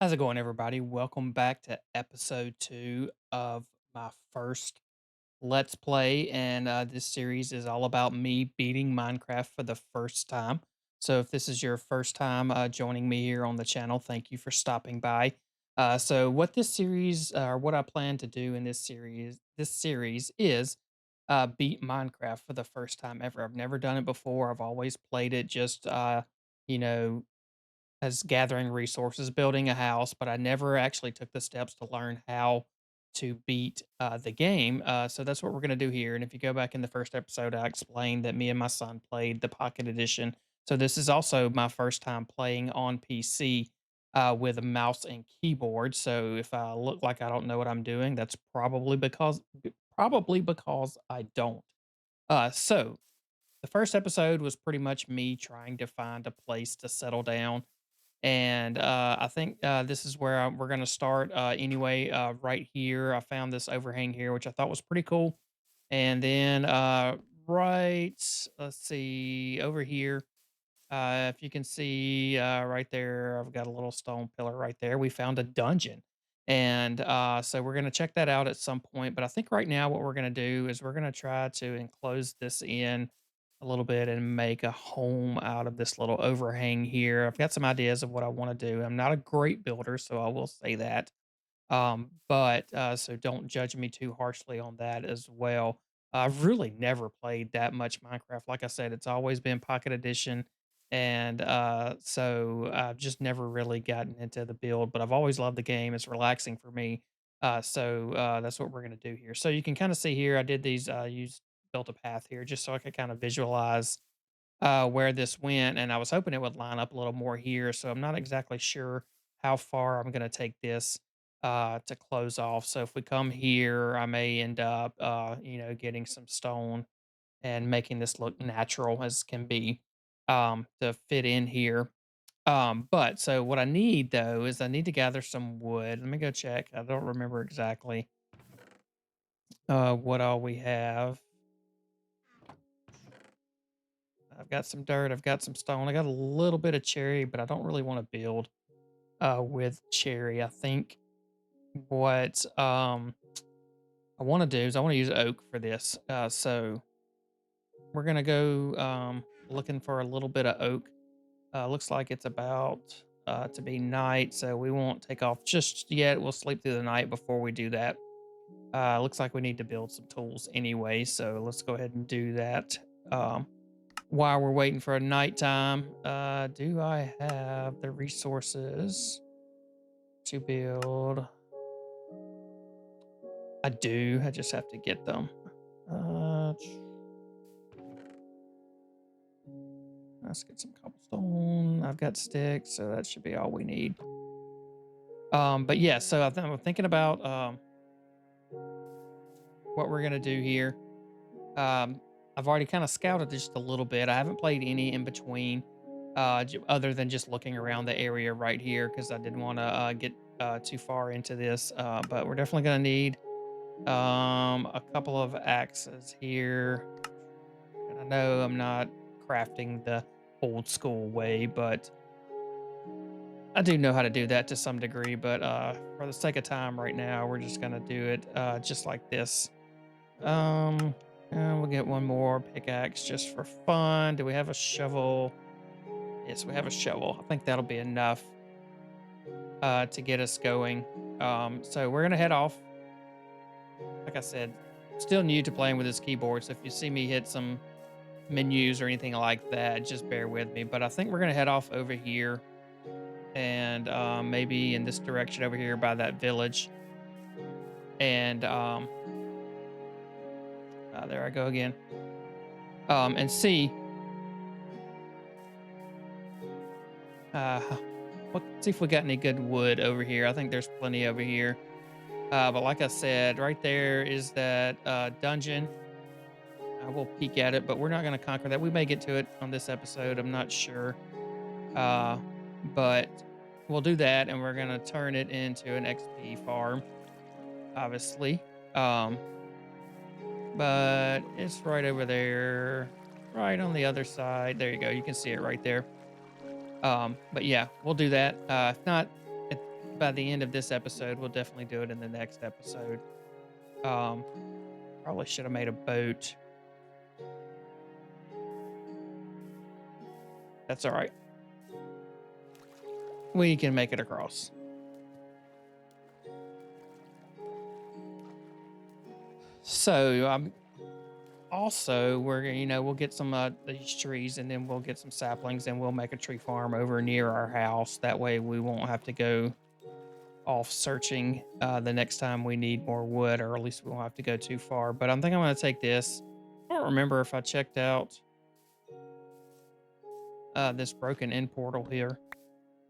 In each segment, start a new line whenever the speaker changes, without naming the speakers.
How's it going, everybody? Welcome back to episode 2 of my first Let's Play. And this series is all about me beating Minecraft for the first time. So, if this is your first time joining me here on the channel, thank you for stopping by. What this series, or what I plan to do in this series is beat Minecraft for the first time ever. I've never done it before. I've always played it just, you know, as gathering resources, building a house, but I never actually took the steps to learn how to beat the game. So that's what we're going to do here. And if you go back in the first episode, I explained that me and my son played the Pocket Edition. So this is also my first time playing on PC with a mouse and keyboard. So if I look like I don't know what I'm doing, that's probably because I don't. So the first episode was pretty much me trying to find a place to settle down and I think this is where we're going to start anyway. Right here, I found this overhang here, which I thought was pretty cool. And then right, let's see, over here, if you can see right there, I've got a little stone pillar right there. We found a dungeon. And so we're going to check that out at some point. But I think right now, what we're going to do is we're going to try to enclose this in a little bit and make a home out of this little overhang here. I've got some ideas of what I want to do. I'm not a great builder, so I will say that. So don't judge me too harshly on that as well. I've really never played that much Minecraft. Like I said, it's always been Pocket Edition. And so I've just never really gotten into the build, but I've always loved the game. It's relaxing for me. That's what we're going to do here. So you can kind of see here, I did these, built a path here just so I could kind of visualize where this went, and I was hoping it would line up a little more here. So I'm not exactly sure how far I'm going to take this to close off. So if we come here, I may end up, getting some stone and making this look natural as can be to fit in here. But so what I need though is I need to gather some wood. Let me go check. I don't remember exactly what all we have. I've got some dirt. I've got some stone. I got a little bit of cherry, but I don't really want to build with cherry. I think what I want to do is I want to use oak for this. So we're gonna go looking for a little bit of oak. Looks like it's about to be night, so we won't take off just yet. We'll sleep through the night before we do that. Looks like we need to build some tools anyway, so let's go ahead and do that. While we're waiting for a nighttime, do I have the resources to build? I do. I just have to get them. Let's get some cobblestone. I've got sticks, so that should be all we need. But yeah, so I'm thinking about what we're gonna do here. Um, I've already kind of scouted just a little bit. I haven't played any in between, other than just looking around the area right here because I didn't want to get too far into this. But we're definitely gonna need a couple of axes here. And I know I'm not crafting the old school way, but I do know how to do that to some degree. But for the sake of time right now, we're just gonna do it just like this. And we'll get one more pickaxe just for fun. Do we have a shovel? Yes, we have a shovel. I think that'll be enough to get us going. So we're gonna head off. Like I said, still new to playing with this keyboard. So if you see me hit some menus or anything like that, just bear with me. But I think we're gonna head off over here and maybe in this direction over here by that village. And there I go again. And see Uh, see if we got any good wood over here. I think there's plenty over here. But like I said, right there is that dungeon. I will peek at it, but we're not going to conquer that. We may get to it on this episode. I'm not sure. Uh, but we'll do that, and we're going to turn it into an XP farm, obviously. Um, but it's right over there, right on the other side. There you go. You can see it right there. But yeah, we'll do that. If not, by the end of this episode. We'll definitely do it in the next episode. Um, Probably should have made a boat. That's all right. We can make it across. So, also we'll get some these trees, and then we'll get some saplings, and we'll make a tree farm over near our house. That way, we won't have to go off searching the next time we need more wood, or at least we won't have to go too far. But I'm thinking I'm going to take this. I don't remember if I checked out this broken in portal here,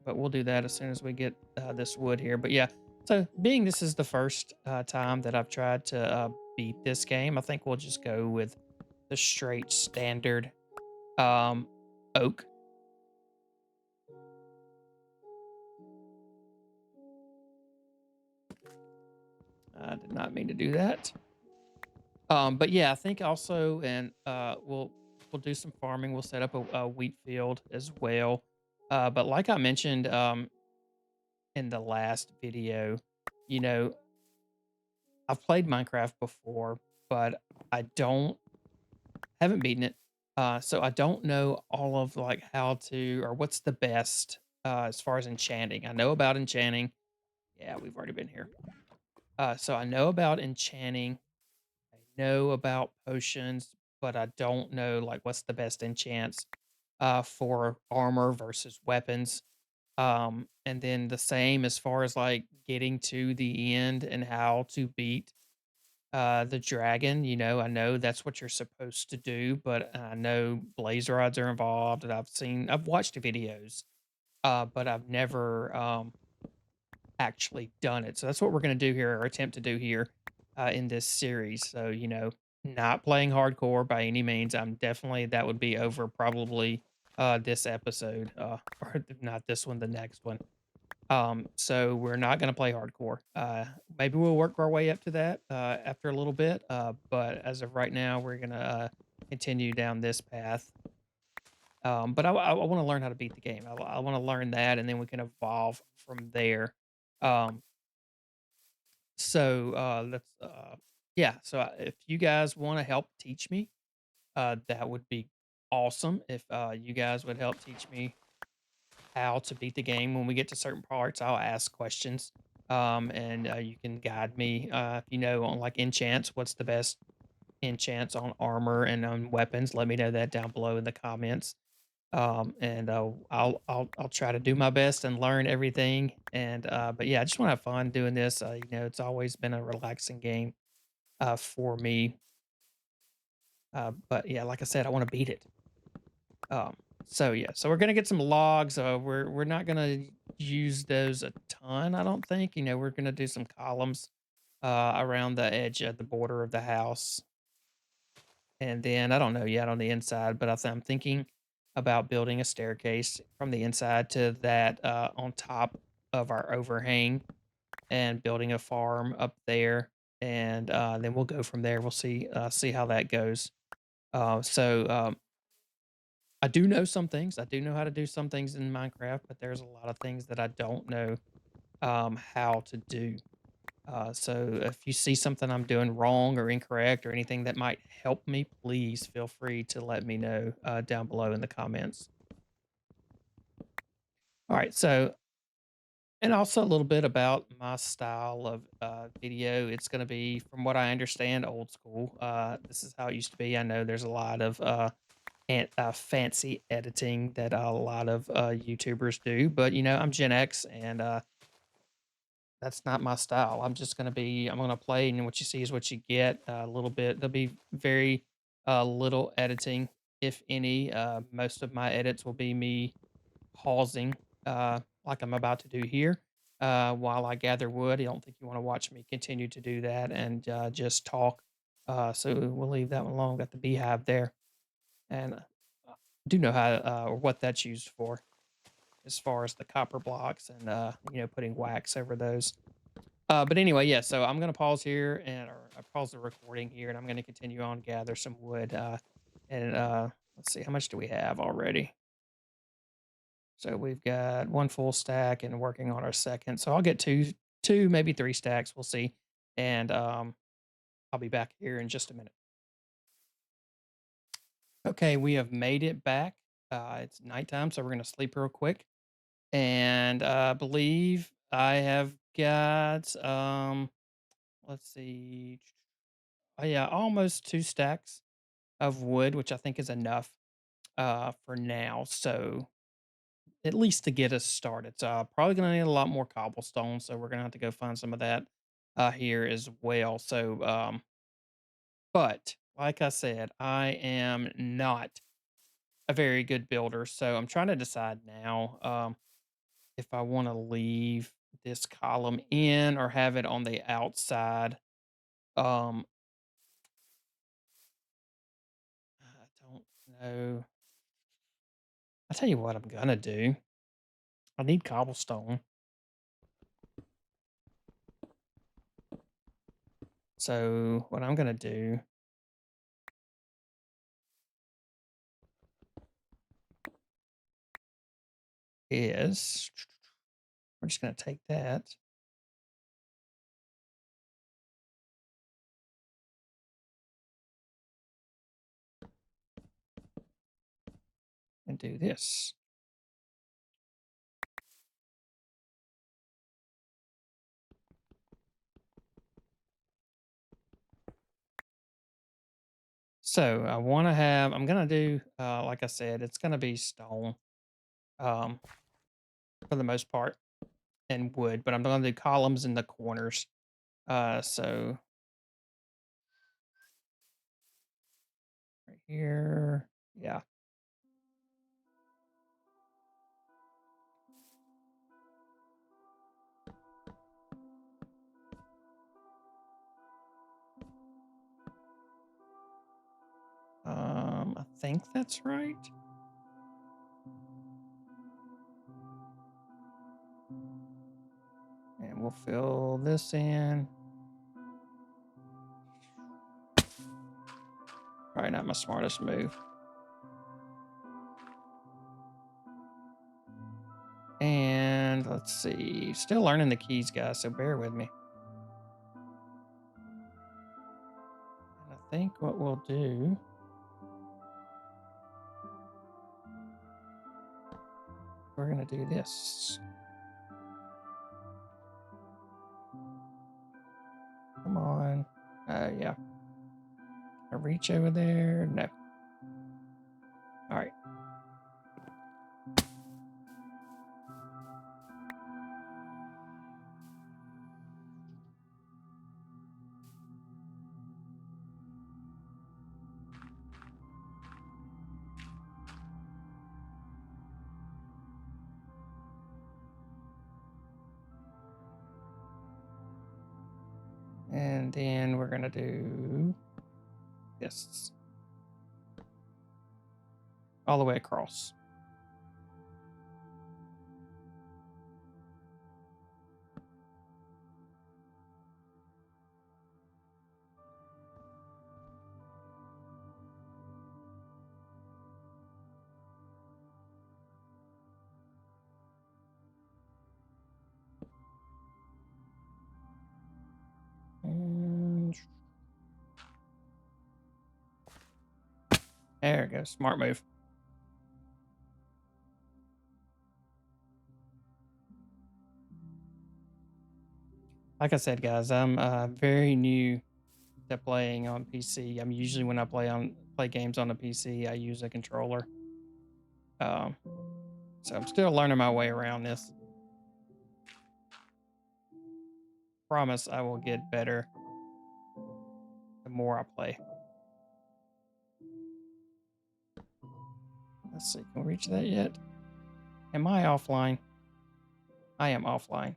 but we'll do that as soon as we get this wood here. But yeah, so being this is the first time that I've tried to beat this game, I think we'll just go with the straight standard um, oak. I did not mean to do that. But yeah, I think also, and we'll do some farming. We'll set up a wheat field as well. But like I mentioned in the last video, you know, I've played Minecraft before, but I don't haven't beaten it. So I don't know all of like how to or what's the best as far as enchanting. I know about enchanting. Yeah, we've already been here. So I know about enchanting. I know about potions, but I don't know like what's the best enchants for armor versus weapons. And then the same as far as like getting to the end and how to beat the dragon. I know that's what you're supposed to do, but I know blaze rods are involved, and I've watched videos, but I've never actually done it. So that's what we're going to do here, or attempt to do here in this series. So, not playing hardcore by any means. I'm definitely, that would be over probably this episode, or not this one, the next one. So we're not going to play hardcore. Maybe we'll work our way up to that after a little bit. But as of right now, we're going to continue down this path. But I want to learn how to beat the game. I want to learn that, and then we can evolve from there. Um, let's yeah, so if you guys want to help teach me, that would be awesome. If you guys would help teach me how to beat the game. When we get to certain parts, I'll ask questions. And you can guide me if you know on like enchants, what's the best enchants on armor and on weapons. Let me know that down below in the comments. And I'll try to do my best and learn everything. And but yeah, I just want to have fun doing this. It's always been a relaxing game for me. But yeah, like I said, I want to beat it. Um, so yeah, so we're gonna get some logs. We're not gonna use those a ton, I don't think. We're gonna do some columns around the edge of the border of the house, and then I don't know yet on the inside, but I'm thinking about building a staircase from the inside to that on top of our overhang, and building a farm up there, and then we'll go from there. We'll see how that goes. I do know some things. I do know how to do some things in Minecraft, but there's a lot of things that I don't know how to do. So if you see something I'm doing wrong or incorrect or anything that might help me, please feel free to let me know down below in the comments. All right. So, and also a little bit about my style of video. It's going to be, from what I understand, old school. This is how it used to be. I know there's a lot of and fancy editing that a lot of YouTubers do. But I'm Gen X, and that's not my style. I'm gonna play, and what you see is what you get. A little bit. There'll be very little editing, if any. Most of my edits will be me pausing, like I'm about to do here, while I gather wood. I don't think you want to watch me continue to do that and just talk. So we'll leave that one alone. Got the beehive there, and do know how or what that's used for, as far as the copper blocks and putting wax over those. But anyway, yeah. So I'm gonna pause here, and or I pause the recording here, and I'm gonna continue on gather some wood. And let's see, how much do we have already? So we've got one full stack and working on our second. So I'll get two, maybe three stacks. We'll see. And I'll be back here in just a minute. Okay, we have made it back. It's nighttime, so we're gonna sleep real quick. And I believe I have got let's see. Oh yeah, almost two stacks of wood, which I think is enough for now. So at least to get us started. So probably gonna need a lot more cobblestone. So we're gonna have to go find some of that here as well. So but like I said, I am not a very good builder. So I'm trying to decide now if I want to leave this column in or have it on the outside. Um, I don't know. I'll tell you what I'm gonna do. I need cobblestone. So what I'm gonna do is we're just gonna take that and do this. So I want to have, I'm going to do, like I said, it's going to be stone um, for the most part and wood, but I'm going to do columns in the corners. So right here, yeah. I think that's right. And we'll fill this in. Probably not my smartest move. And let's see, still learning the keys, guys, so bear with me. And I think what we'll do, we're going to do this. Come on. Yeah. I reach over there. No. All right. And then we're going to do this all the way across. And there we go. Smart move. Like I said, guys, I'm very new to playing on PC. I'm usually when I play games on the PC, I use a controller. Um, so I'm still learning my way around this. Promise I will get better the more I play. Let's see, can we reach that yet? Am I offline? I am offline.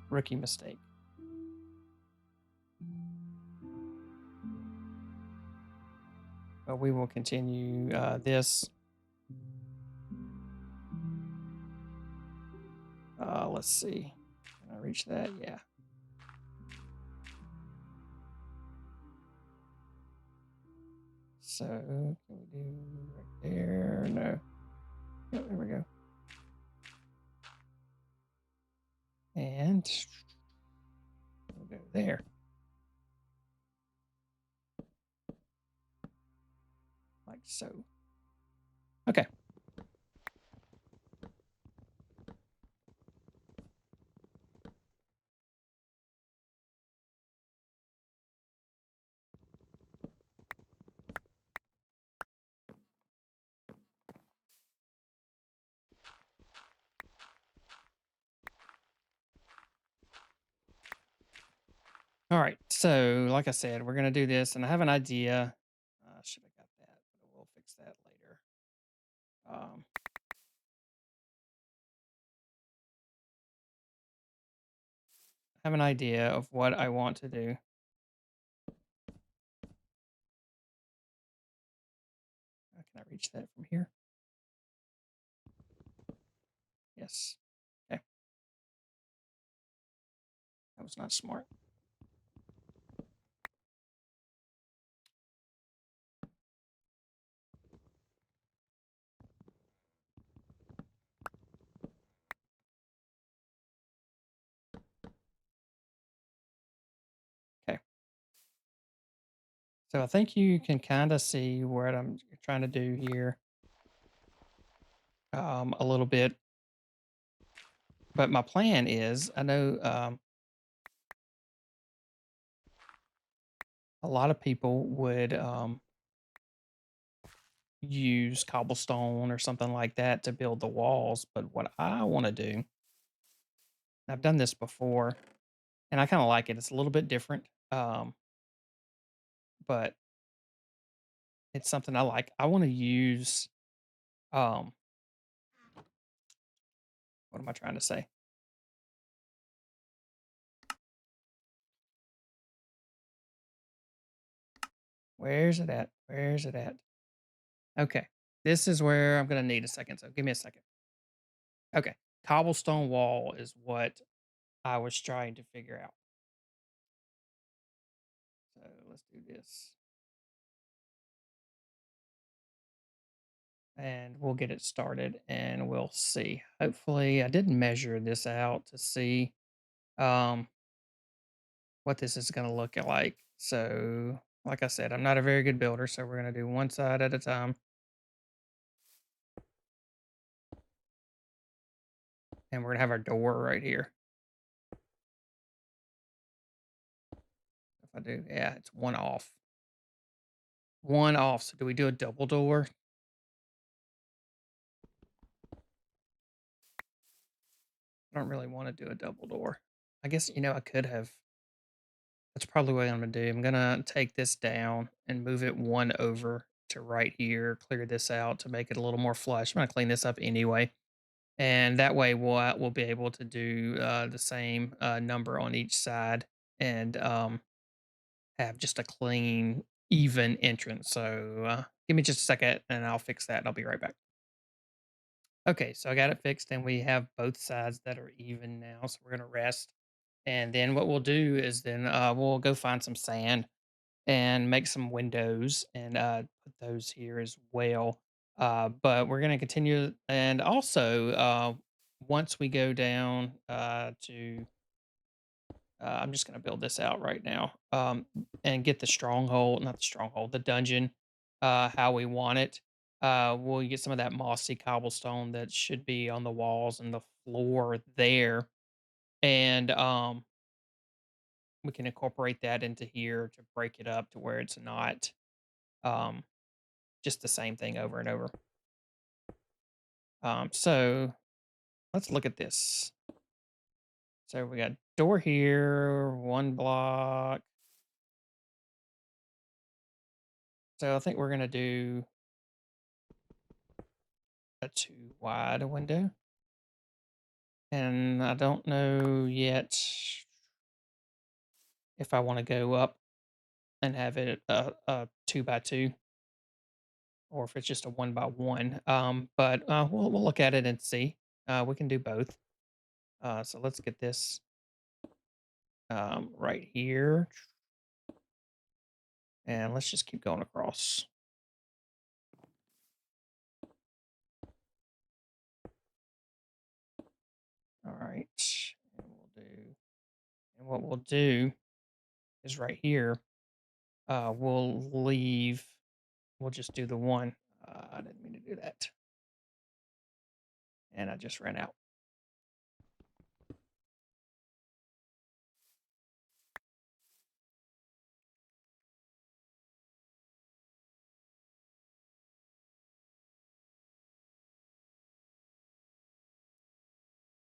Rookie mistake. But we will continue this. Let's see. Can I reach that? Yeah. So can we do right there? No. Oh, there we go. And we'll go there. Like so. Okay. All right. So, like I said, we're gonna do this, and I have an idea. Should have got that, but we'll fix that later. Um, I have an idea of what I want to do. Can I reach that from here? Yes. Okay. That was not smart. Okay. So I think you can kind of see what I'm trying to do here a little bit. But my plan is I know a lot of people would use cobblestone or something like that to build the walls. But what I want to do, I've done this before and I kind of like it. It's a little bit different, but it's something I like. I want to use, um, what am I trying to say? Where's it at? Where's it at? Okay. This is where I'm going to need a second. So give me a second. Okay. Cobblestone wall is what I was trying to figure out. So let's do this and we'll get it started and we'll see. Hopefully, I did measure this out to see um, what this is going to look like. So, like I said, I'm not a very good builder. So, we're going to do one side at a time and we're going to have our door right here. If I do, yeah, it's one off. One off. So, do we do a double door? I don't really want to do a double door. I guess, I could have. That's probably what I'm gonna do. I'm gonna take this down and move it one over to right here, clear this out to make it a little more flush. I'm gonna clean this up anyway. And that way we'll be able to do the same number on each side and have just a clean, even entrance. So give me just a second and I'll fix that and I'll be right back. Okay, so I got it fixed and we have both sides that are even now. So we're gonna rest. And then what we'll do is then we'll go find some sand and make some windows and put those here as well. But we're going to continue. And also, once we go down I'm just going to build this out right now and get the stronghold, not the stronghold, the dungeon, how we want it. We'll get some of that mossy cobblestone that should be on the walls and the floor there. And we can incorporate that into here to break it up to where it's not um, just the same thing over and over. So let's look at this. So we got door here, one block. So I think we're gonna do a too wide window. And I don't know yet if I want to go up and have it a 2 by 2 or if it's just a 1 by 1. But we'll look at it and see. We can do both. So let's get this right here. And let's just keep going across. All right. And what we'll do is right here, we'll leave, we'll just do the one. I didn't mean to do that. And I just ran out.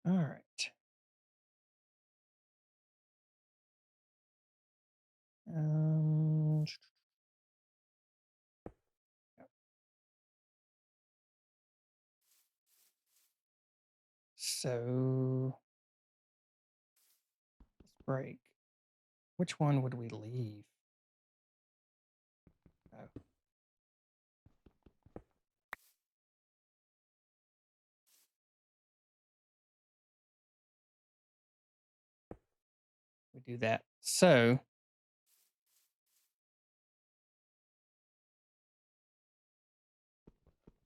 All right. Um, so let's break. Which one would we leave? Oh, we do that. So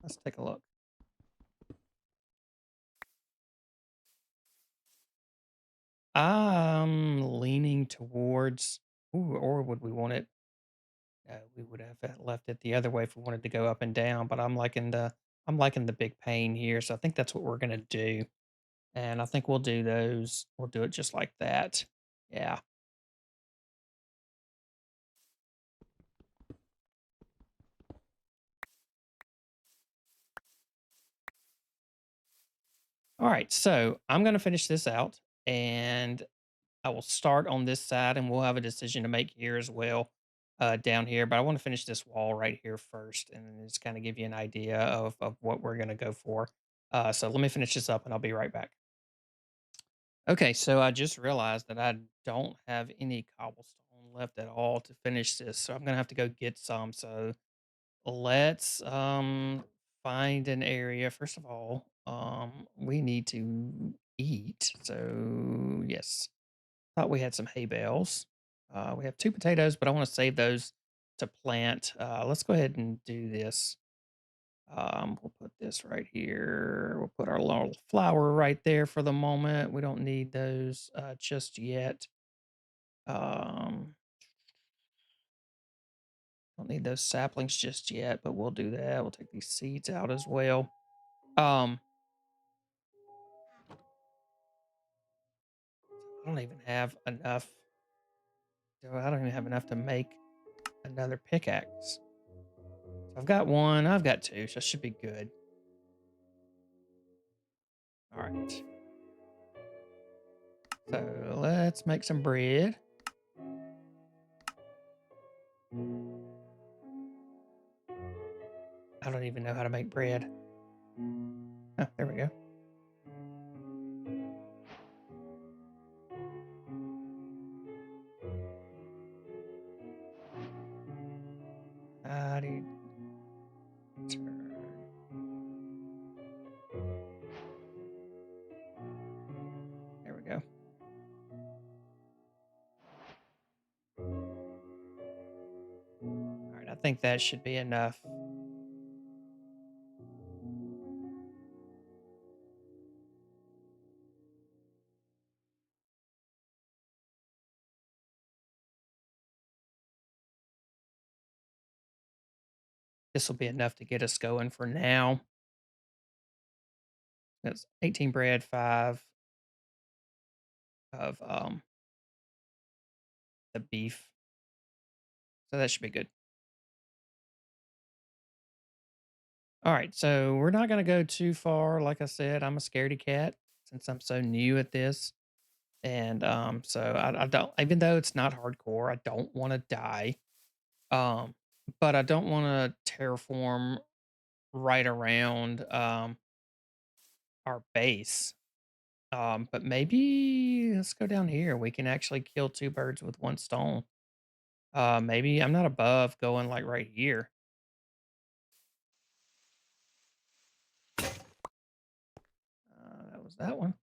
let's take a look. I'm leaning towards, ooh, or would we want it? We would have left it the other way if we wanted to go up and down, but I'm liking the big pane here, so I think that's what we're gonna do. And I think we'll do those. We'll do it just like that. Yeah. All right. So I'm gonna finish this out, and I will start on this side, and we'll have a decision to make here as well, down here. But I want to finish this wall right here first, and then just kind of give you an idea of what we're gonna go for. So let me finish this up, and I'll be right back. Okay, so I just realized that I don't have any cobblestone left at all to finish this, so I'm gonna have to go get some. So let's find an area. First of all, we need to eat. So yes, thought we had some hay bales. We have two potatoes, but I want to save those to plant. Let's go ahead and do this. We'll put this right here. We'll put our little flower right there for the moment. We don't need those just yet. Um, don't need those saplings just yet, but we'll do that. We'll take these seeds out as well. Um, I don't even have enough. I don't even have enough to make another pickaxe. So I've got one. I've got two, so it should be good. All right. So let's make some bread. I don't even know how to make bread. Oh, there we go. Howdy. Turn. There we go. All right, I think that should be enough. This will be enough to get us going for now. That's 18 bread, 5 of the beef. So that should be good. All right, so we're not going to go too far. Like I said, I'm a scaredy cat since I'm so new at this. And so I don't, even though it's not hardcore, I don't want to die. Um, but I don't want to terraform right around our base. But maybe let's go down here. We can actually kill two birds with one stone. Maybe I'm not above going like right here. That was that one.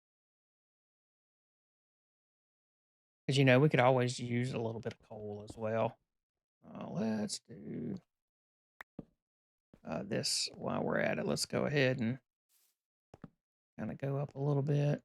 Because we could always use a little bit of coal as well. Let's do this while we're at it. Let's go ahead and kind of go up a little bit.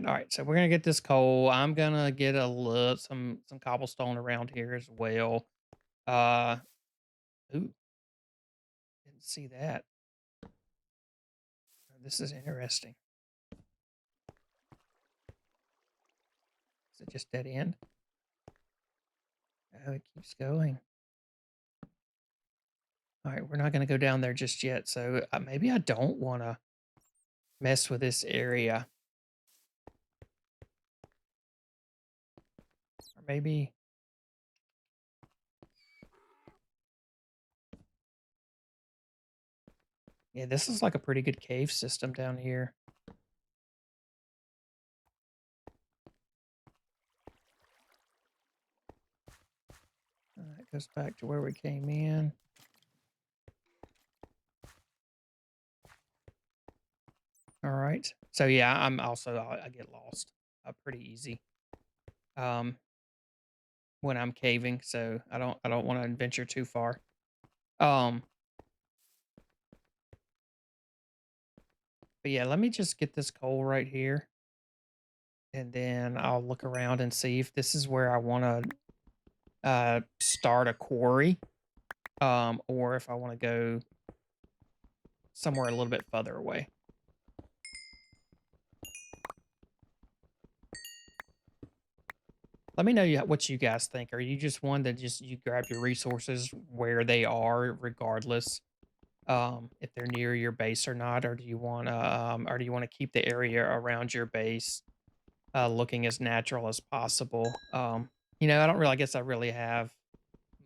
And all right, so we're gonna get this coal. I'm gonna get a look some cobblestone around here as well. Uh, ooh, didn't see that. This is interesting. Is it just dead end? Oh, it keeps going. All right, we're not gonna go down there just yet. So maybe I don't want to mess with this area, or maybe. Yeah, this is like a pretty good cave system down here. It goes back to where we came in. All right. So yeah, I'm also I get lost pretty easy when I'm caving. So I don't want to adventure too far. Um, but yeah, let me just get this coal right here, and then I'll look around and see if this is where I want to start a quarry, or if I want to go somewhere a little bit further away. Let me know what you guys think. Are you just one that just you grab your resources where they are, regardless if they're near your base or not, or do you want to keep the area around your base looking as natural as possible? I don't really. I guess I really have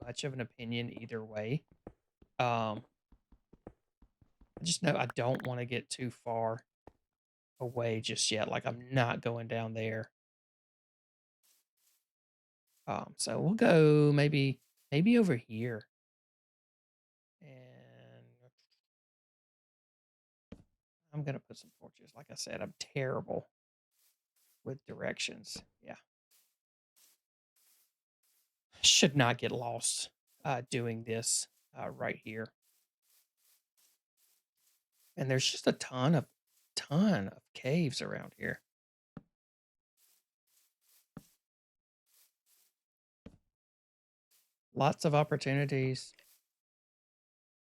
much of an opinion either way. Um, I just know I don't want to get too far away just yet. Like I'm not going down there. So we'll go maybe over here. And I'm gonna put some torches. Like I said, I'm terrible with directions. Yeah. Should not get lost doing this right here. And there's just a ton of caves around here. Lots of opportunities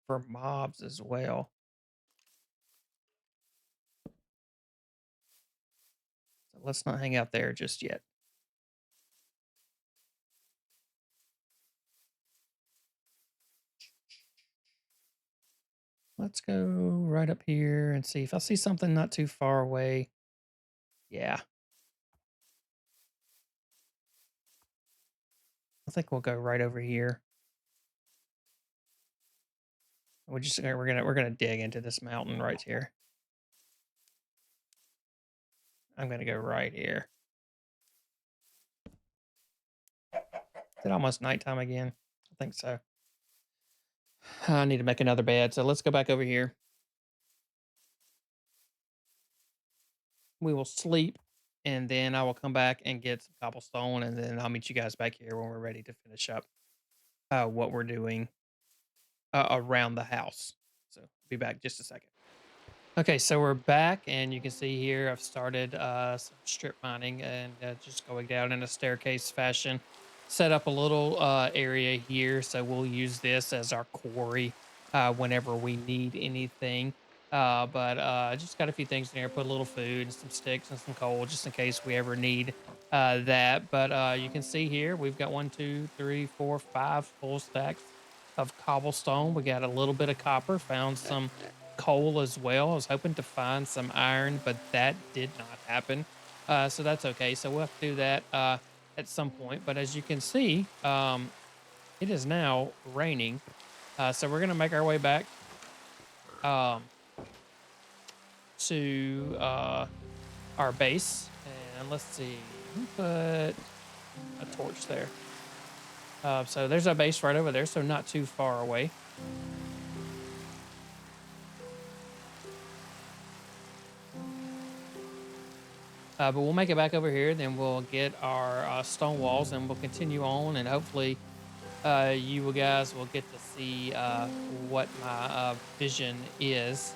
for mobs as well. So let's not hang out there just yet. Let's go right up here and see if I see something not too far away. Yeah, I think we'll go right over here. We're gonna dig into this mountain right here. I'm gonna go right here. Is it almost nighttime again? I think so. I need to make another bed, so let's go back over here. We will sleep, and then I will come back and get some cobblestone, and then I'll meet you guys back here when we're ready to finish up what we're doing around the house. So be back just a second. Okay, so we're back, and you can see here I've started some strip mining and just going down in a staircase fashion. Set up a little area here, so we'll use this as our quarry whenever we need anything. But just got a few things in here. Put a little food and some sticks and some coal, just in case we ever need that. But you can see here we've got 1, 2, 3, 4, 5 full stacks of cobblestone. We got a little bit of copper. Found some coal as well. I was hoping to find some iron, but that did not happen. So that's okay. So we'll have to do that at some point. But as you can see, it is now raining. So we're going to make our way back um, to our base. And let's see, put a torch there. So there's our base right over there, so not too far away. But we'll make it back over here, then we'll get our stone walls, and we'll continue on, and hopefully you guys will get to see what my vision is.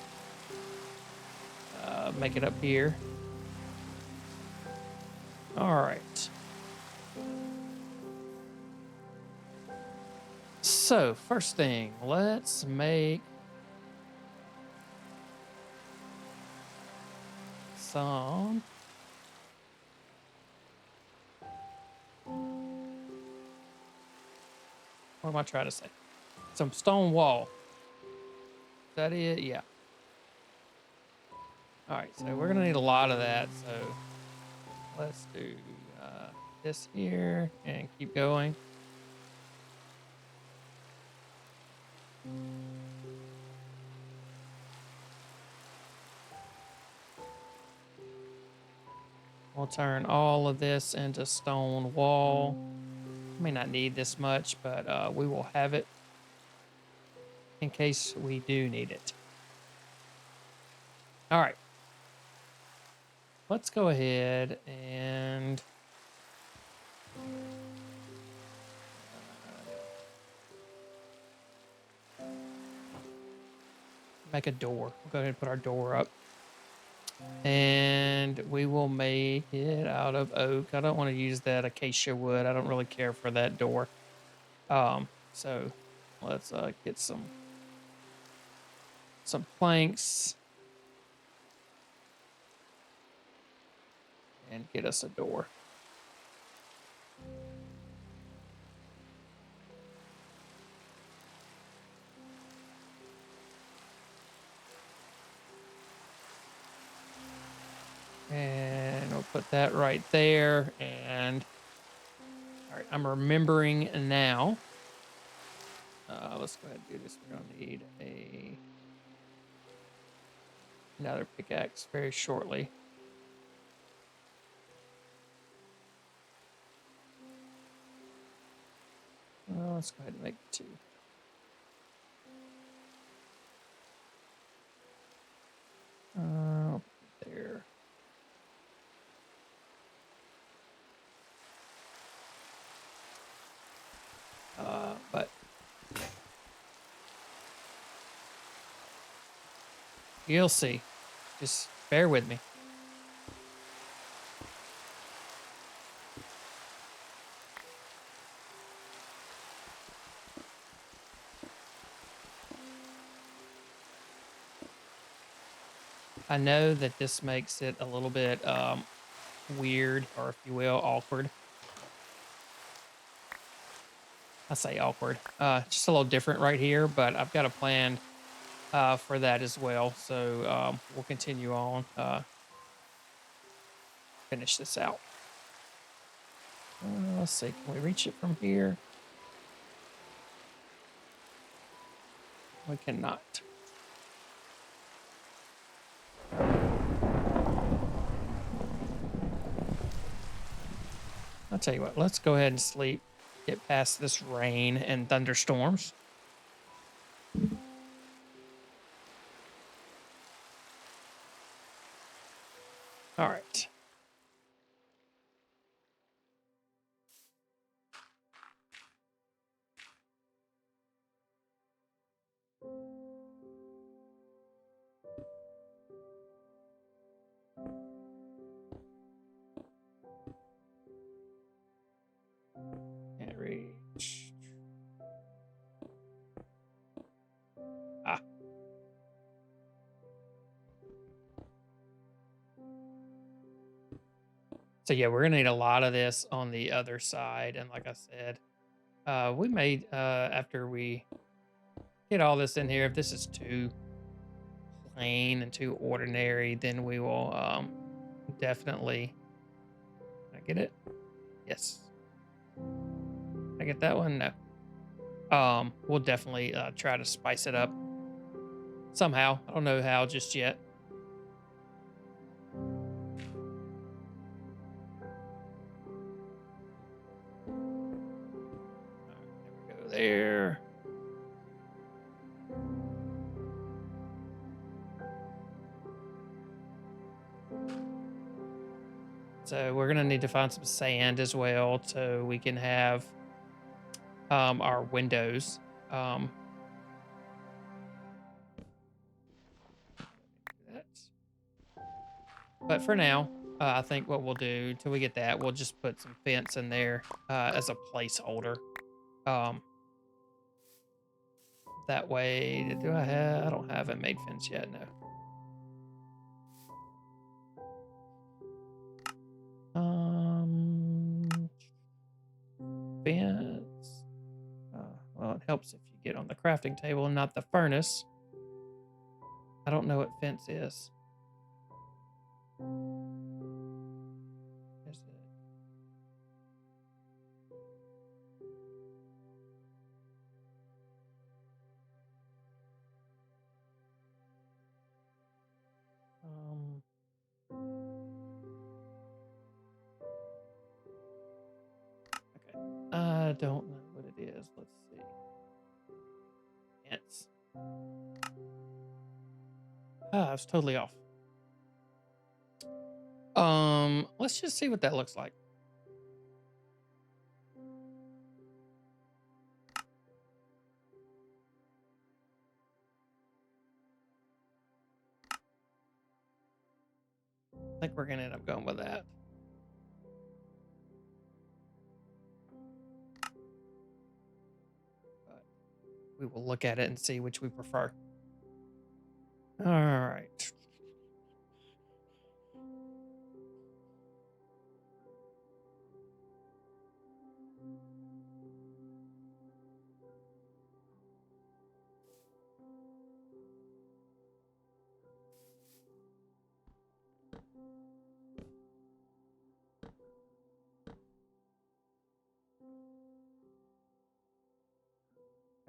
Make it up here. All right. So, first thing, let's make some. What am I trying to say? Some stone wall. Is that it? Yeah. All right. So, we're going to need a lot of that. So, let's do this here and keep going. We'll turn all of this into stone wall. May not need this much, but we will have it in case we do need it. All right. Let's go ahead and make a door. We'll go ahead and put our door up. And we will make it out of oak. I don't want to use that acacia wood. I don't really care for that door. So let's get some planks and get us a door. And we'll put that right there. And all right, I'm remembering now. Let's go ahead and do this. We're gonna need another pickaxe very shortly. Let's go ahead and make 2. There. But you'll see. Just bear with me. I know that this makes it a little bit weird, or if you will, awkward. I say awkward. Just a little different right here, but I've got a plan for that as well. So we'll continue on, finish this out. Let's see, can we reach it from here? We cannot. I'll tell you what, let's go ahead and sleep. Get past this rain and thunderstorms. All right. Can't reach. Ah. So yeah, we're gonna need a lot of this on the other side, and like I said, we may after we get all this in here, if this is too plain and too ordinary, then we will definitely. Can I get it? Yes. Can I get that one? No. We'll definitely try to spice it up somehow. I don't know how just yet. There we go there. So we're gonna need to find some sand as well, so we can have our windows. That. But for now, I think what we'll do till we get that, we'll just put some fence in there as a placeholder. Um, that way, do I have? I don't have a made fence yet. No. Fence. Well, it helps if you get on the crafting table and not the furnace. I don't know what fence is. Is it? Um, okay. I don't know what it is. Let's see. Fence. I was totally off. Let's just see what that looks like. I think we're gonna end up going with that. But we will look at it and see which we prefer. All right.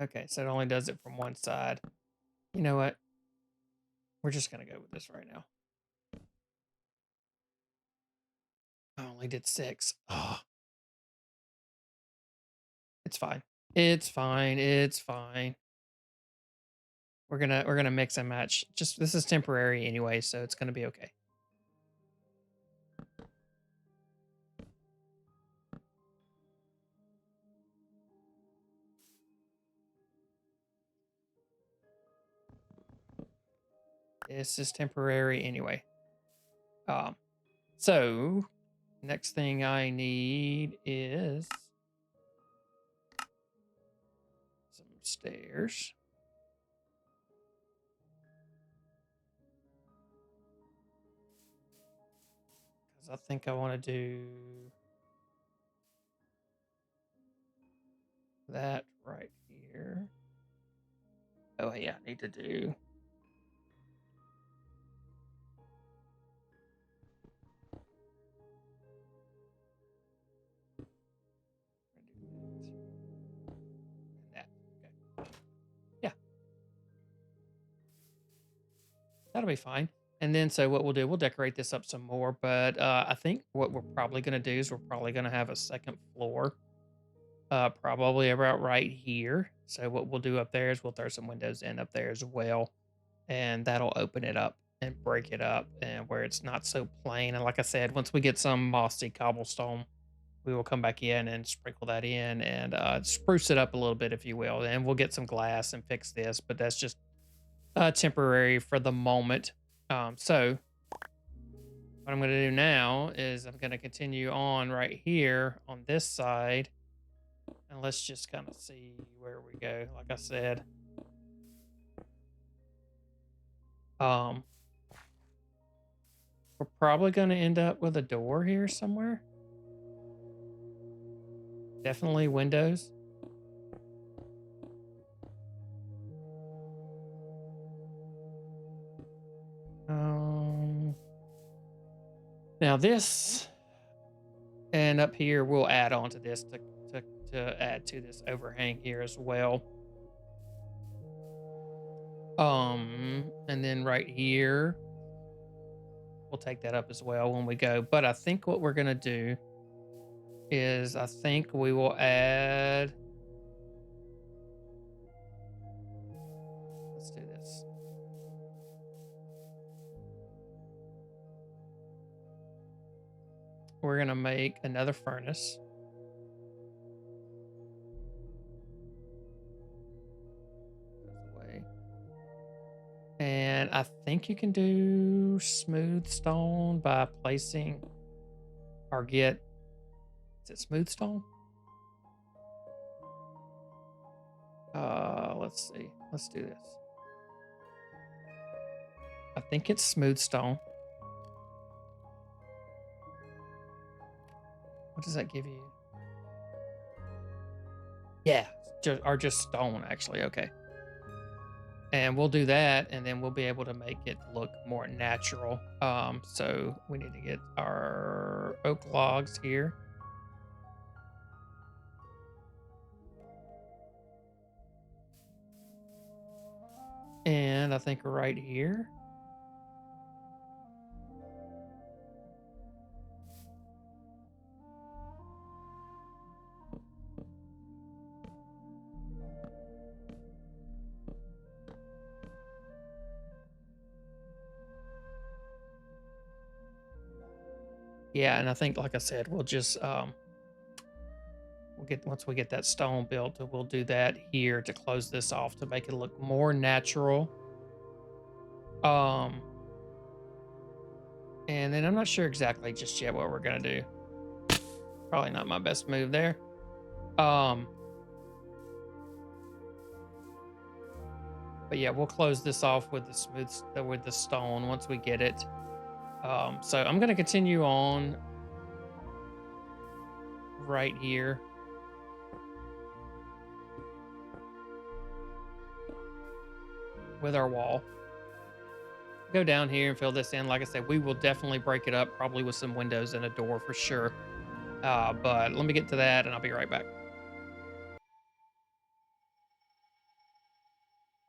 Okay, so it only does it from one side. You know what? We're just gonna go with this right now. I only did 6. Oh, it's fine. It's fine. It's fine. We're gonna mix and match. Just this is temporary anyway, so it's gonna be okay. This is temporary anyway. So next thing I need is some stairs. Because I think I want to do that right here. Oh yeah, I need to do that. Okay. Yeah, that'll be fine. And then so what we'll do, we'll decorate this up some more. But I think what we're probably gonna do is we're probably gonna have a second floor. Probably about right here. So what we'll do up there is we'll throw some windows in up there as well, and that'll open it up and break it up, and where it's not so plain. And like I said, once we get some mossy cobblestone, we will come back in and sprinkle that in and spruce it up a little bit, if you will. And we'll get some glass and fix this, but that's just temporary for the moment. So what I'm going to do now is I'm going to continue on right here on this side. And let's just kind of see where we go. Like I said, um, we're probably going to end up with a door here somewhere. Definitely windows. Um, Now this and up here we'll add on to this to add to this overhang here as well. And then right here we'll take that up as well when we go. But I think what we're gonna do is I think we will add. Let's do this. We're gonna make another furnace. Goes away. And And I think you can do smooth stone by placing or get, is it smooth stone? Let's see. Let's do this. I think it's smooth stone. What does that give you? Yeah, just stone actually. Okay. And we'll do that, and then we'll be able to make it look more natural. So we need to get our oak logs here. And I think right here. Yeah, and I think, like I said, we'll just we'll get once we get that stone built, we'll do that here to close this off to make it look more natural. Um, and then I'm not sure exactly just yet what we're gonna do. Probably not my best move there. Um, but yeah, we'll close this off with the with the stone once we get it. So I'm gonna continue on right here. With our wall. Go down here and fill this in. Like I said, we will definitely break it up, probably with some windows and a door for sure. But let me get to that and I'll be right back.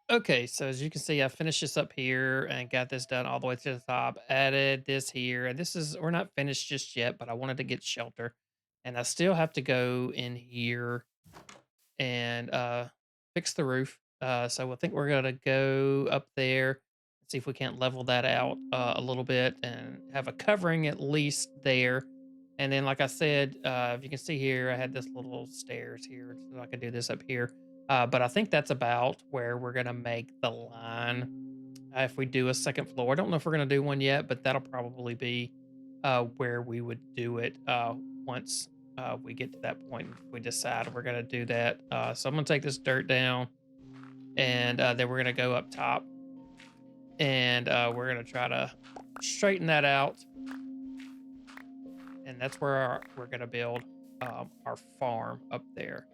Okay, so as you can see, I finished this up here and got this done all the way to the top. Added this here, and this is we're not finished just yet, but I wanted to get shelter, and I still have to go in here and fix the roof. So I think we're gonna go up there, see if we can't level that out a little bit and have a covering at least there. And then, like I said, if you can see here, I had this little stairs here, so I could do this up here. But I think that's about where we're gonna make the line. If we do a second floor, I don't know if we're gonna do one yet, but that'll probably be where we would do it once we get to that point. If we decide we're gonna do that, so I'm gonna take this dirt down, and then we're gonna go up top, and we're gonna try to straighten that out, and that's where we're gonna build our farm up there.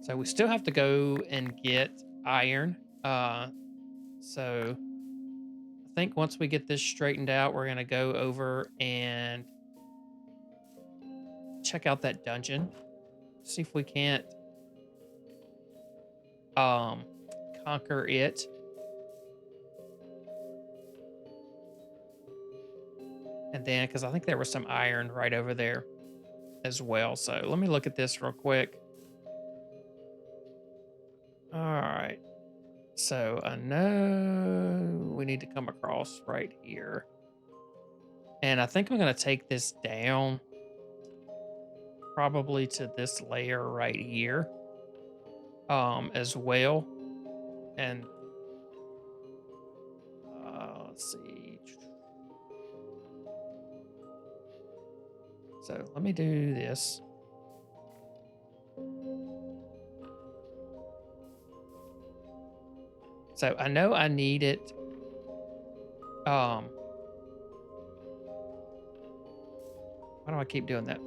So we still have to go and get iron. So I think once we get this straightened out, we're gonna go over and check out that dungeon, see if we can't um conquer it. And then because I think there was some iron right over there as well. So let me look at this real quick. All right. So I know we need to come across right here. And I think I'm gonna take this down probably to this layer right here as well. And let's see. So let me do this. So I know I need it. Why do I keep doing that?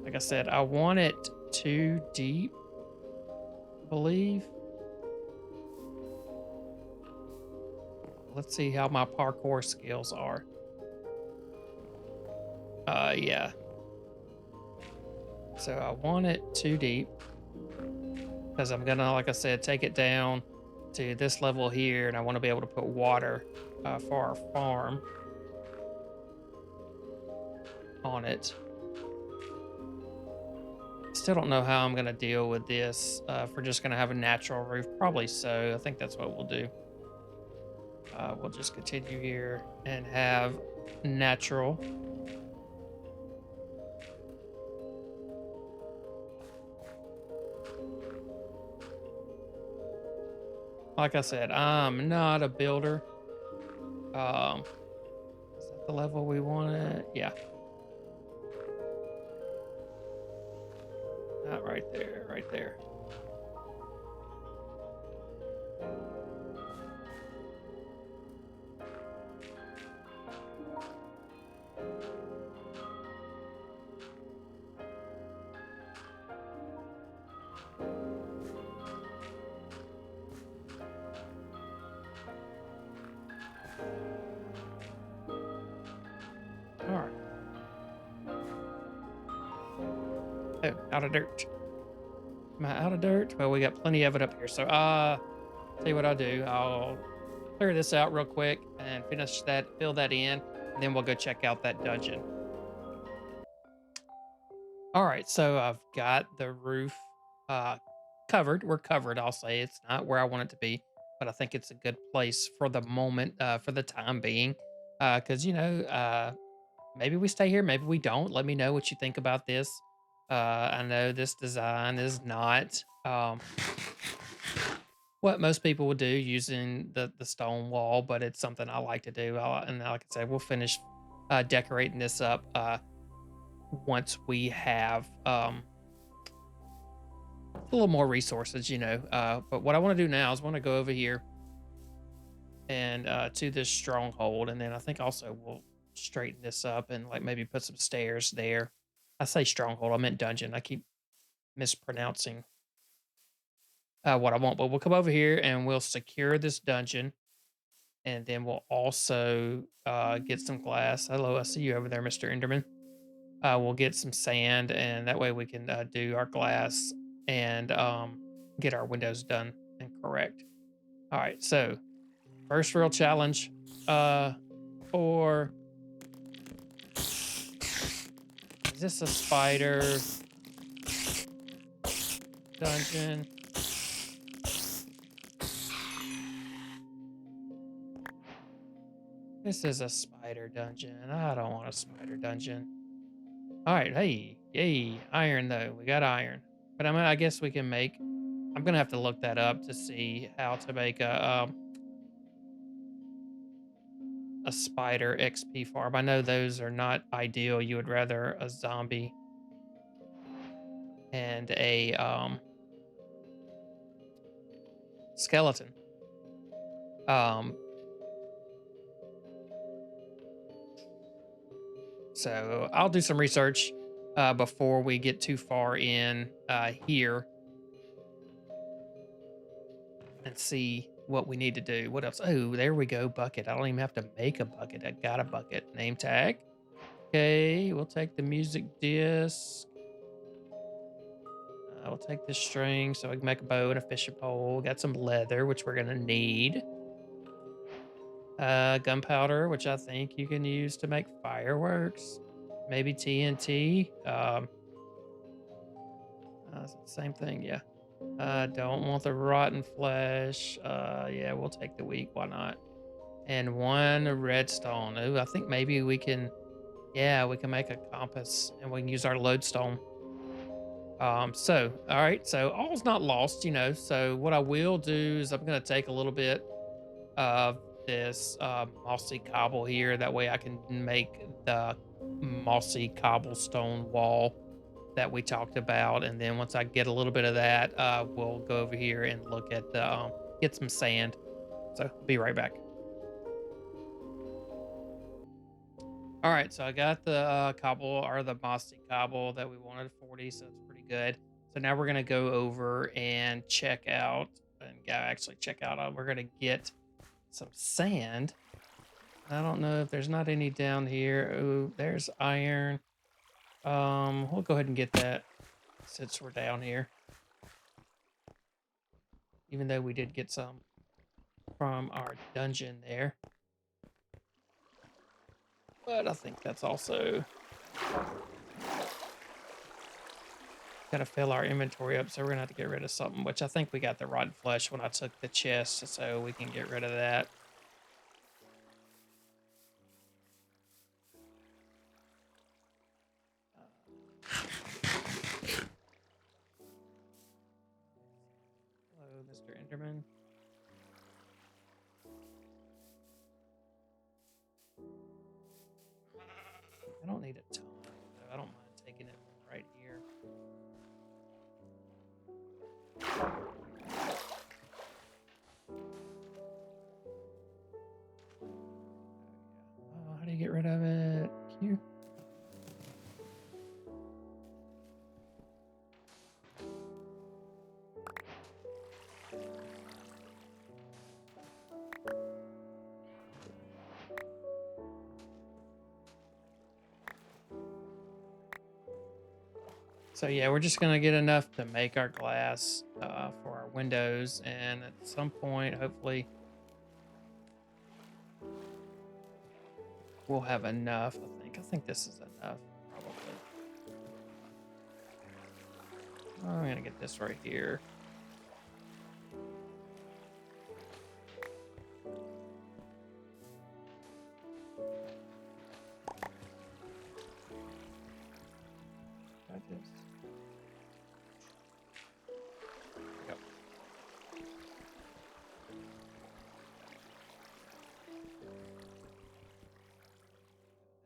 Like I said, I want it too deep, I believe. Let's see how my parkour skills are. Yeah. So I want it too deep because I'm gonna, like I said, take it down to this level here, and I want to be able to put water for our farm on it. Still don't know how I'm gonna deal with this. If we're just gonna have a natural roof, probably so. I think that's what we'll do. We'll just continue here and have natural. Like I said, I'm not a builder. Um, is that the level we wanted? Yeah, not right there, right there. All right. Oh, out of dirt. Am I out of dirt? Well, we got plenty of it up here. So, tell you what I'll do. I'll clear this out real quick and finish that, fill that in, and then we'll go check out that dungeon. All right, so I've got the roof uh covered. We're covered, I'll say. It's not where I want it to be, but I think it's a good place for the moment, for the time being. Cuz maybe we stay here, maybe we don't. Let me know what you think about this. I know this design is not what most people would do using the stone wall, but it's something I like to do. And like I said, we'll finish decorating this up once we have a little more resources, but what I want to do now is want to go over here and to this stronghold, and then I think also we'll straighten this up and like maybe put some stairs there. I say stronghold, I meant dungeon. I keep mispronouncing what I want, but we'll come over here and we'll secure this dungeon, and then we'll also get some glass. Hello, I see you over there, Mr. Enderman. We'll get some sand, and that way we can do our glass and get our windows done and correct. All right, so first real challenge uh, for is this a spider dungeon? This is a spider dungeon. I don't want a spider dungeon. All right, hey, yay, iron though. We got iron, but I guess we can make. I'm gonna have to look that up to see how to make a spider XP farm. I know those are not ideal. You would rather a zombie and a skeleton. Um, so I'll do some research before we get too far in here and see what we need to do. What else? Oh, there we go. Bucket. I don't even have to make a bucket. I got a bucket. Name tag. Okay, we'll take the music disc. We'll take this string so we can make a bow and a fishing pole. Got some leather, which we're gonna need. Gunpowder, which I think you can use to make fireworks. Maybe TNT. Same thing, yeah. Don't want the rotten flesh. Yeah, we'll take the weak. Why not? And one redstone. Ooh, I think maybe we can. Yeah, we can make a compass and we can use our lodestone. All right. So all's not lost. So what I will do is I'm gonna take a little bit of this mossy cobble here. That way I can make the mossy cobblestone wall that we talked about. And then once I get a little bit of that, we'll go over here and look at the get some sand. So be right back. All right, so I got the cobble or the mossy cobble that we wanted 40, so it's pretty good. So now we're gonna go over and check out and actually check out. We're gonna get some sand. I don't know if there's not any down here. Oh, there's iron. We'll go ahead and get that since we're down here. Even though we did get some from our dungeon there. But I think that's also gotta fill our inventory up, so we're gonna have to get rid of something, which I think we got the rotten flesh when I took the chest, so we can get rid of that. Hello, Mr. Enderman. I don't need a ton, so I don't mind taking it right here. Oh, how do you get rid of it? Q. So yeah, we're just gonna get enough to make our glass for our windows, and at some point, hopefully, we'll have enough. I think this is enough, probably. Oh, I'm gonna get this right here. Got this. Yep.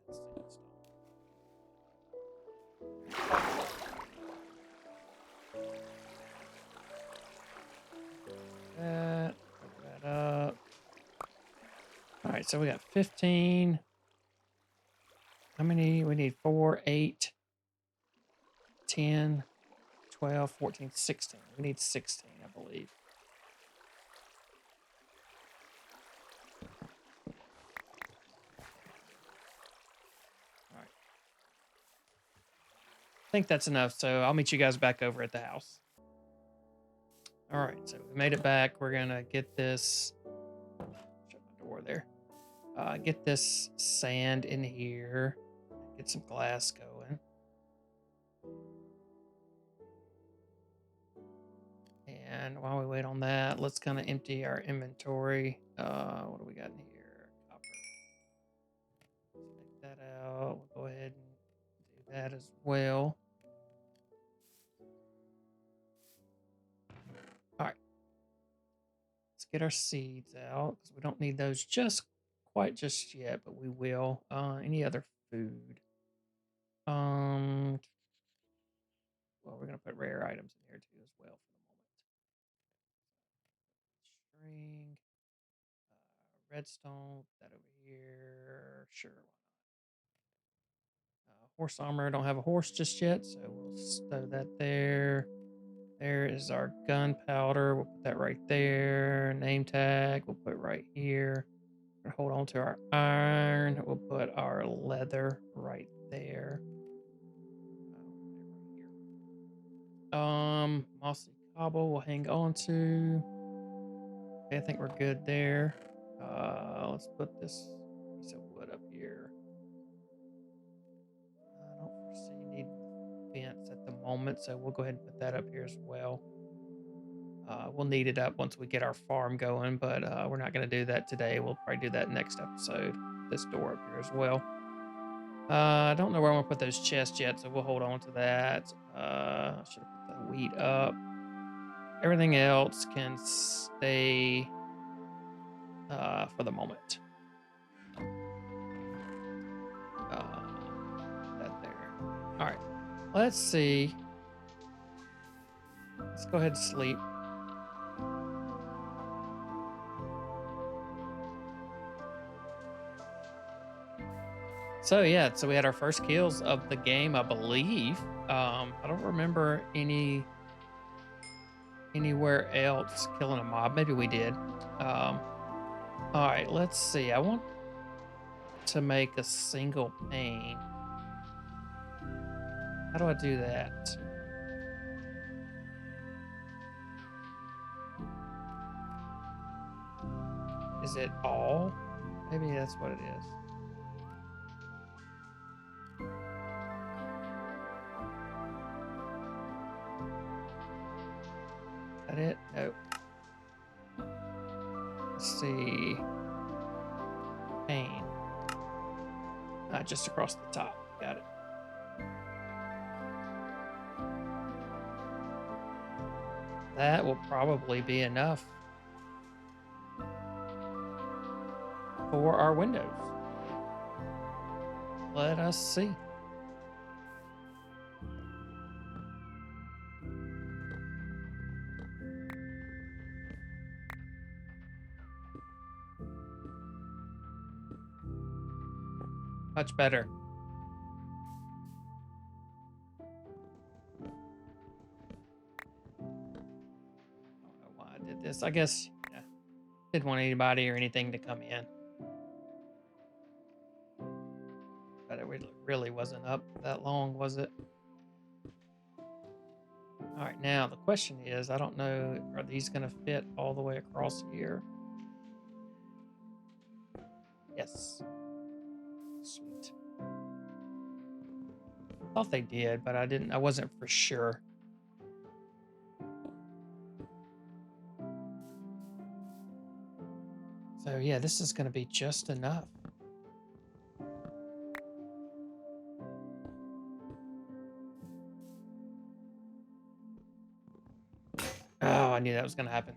That's sandstone. That, cover that up. All right, so we got 15. How many? We need 4, 8, 10, 12, 14, 16. We need 16, I believe. All right. I think that's enough, so I'll meet you guys back over at the house. All right, so we made it back. We're gonna get this. Shut my door there. Get this sand in here. Get some glass going. And while we wait on that, let's kind of empty our inventory. What do we got in here? Copper. Let's take that out. We'll go ahead and do that as well. All right. Let's get our seeds out because we don't need those just quite just yet, but we will. Any other food? Well, we're gonna put rare items in here too as well for the moment. String, redstone, put that over here. Sure, why not? Horse armor. I don't have a horse just yet, so we'll stow that there. There is our gunpowder. We'll put that right there. Name tag. We'll put right here. Hold on to our iron. We'll put our leather right there. Mossy cobble we'll hang on to. Okay, I think we're good there. Let's put this piece of wood up here. I don't foresee needing fence at the moment, so we'll go ahead and put that up here as well. We'll need it up once we get our farm going, but we're not going to do that today. We'll probably do that next episode. This door up here as well. I don't know where I'm going to put those chests yet, so we'll hold on to that. I should have put the wheat up. Everything else can stay for the moment. That there. All right. Let's see. Let's go ahead and sleep. So yeah, so we had our first kills of the game, I believe. I don't remember anywhere else killing a mob. Maybe we did. All right, let's see. I want to make a single pane. How do I do that? Is it all? Maybe that's what it is. Let's see. Pane. Just across the top. Got it. That will probably be enough for our windows. Let us see. Much better. I don't know why I did this. I guess, yeah, didn't want anybody or anything to come in. But it really wasn't up that long, was it? All right, now the question is, I don't know, are these going to fit all the way across here? Yes. Sweet. Thought they did, but I wasn't for sure. So yeah, this is going to be just enough. Oh, I knew that was going to happen.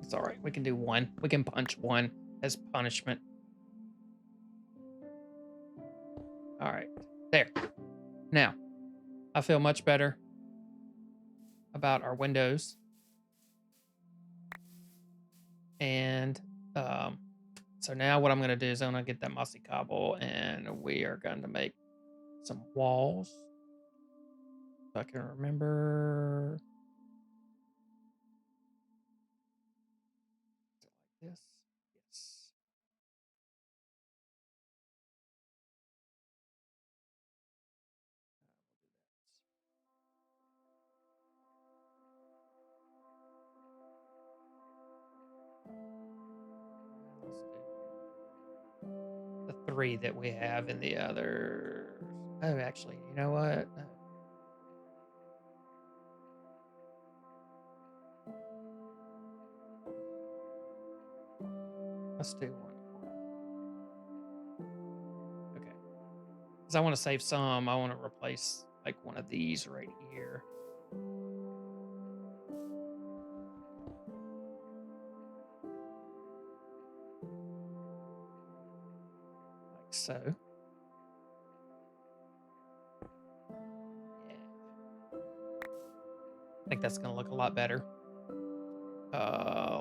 It's all right. We can do one. We can punch one as punishment. All right. There. Now, I feel much better about our windows. And so now what I'm going to do is I'm going to get that mossy cobble and we are going to make some walls. If I can remember. Like this. Yes. The three that we have in the others. Oh, actually, you know what? No. Let's do one more. Okay. Because I want to save some. I want to replace like one of these right here. Like so. Yeah. I think that's going to look a lot better.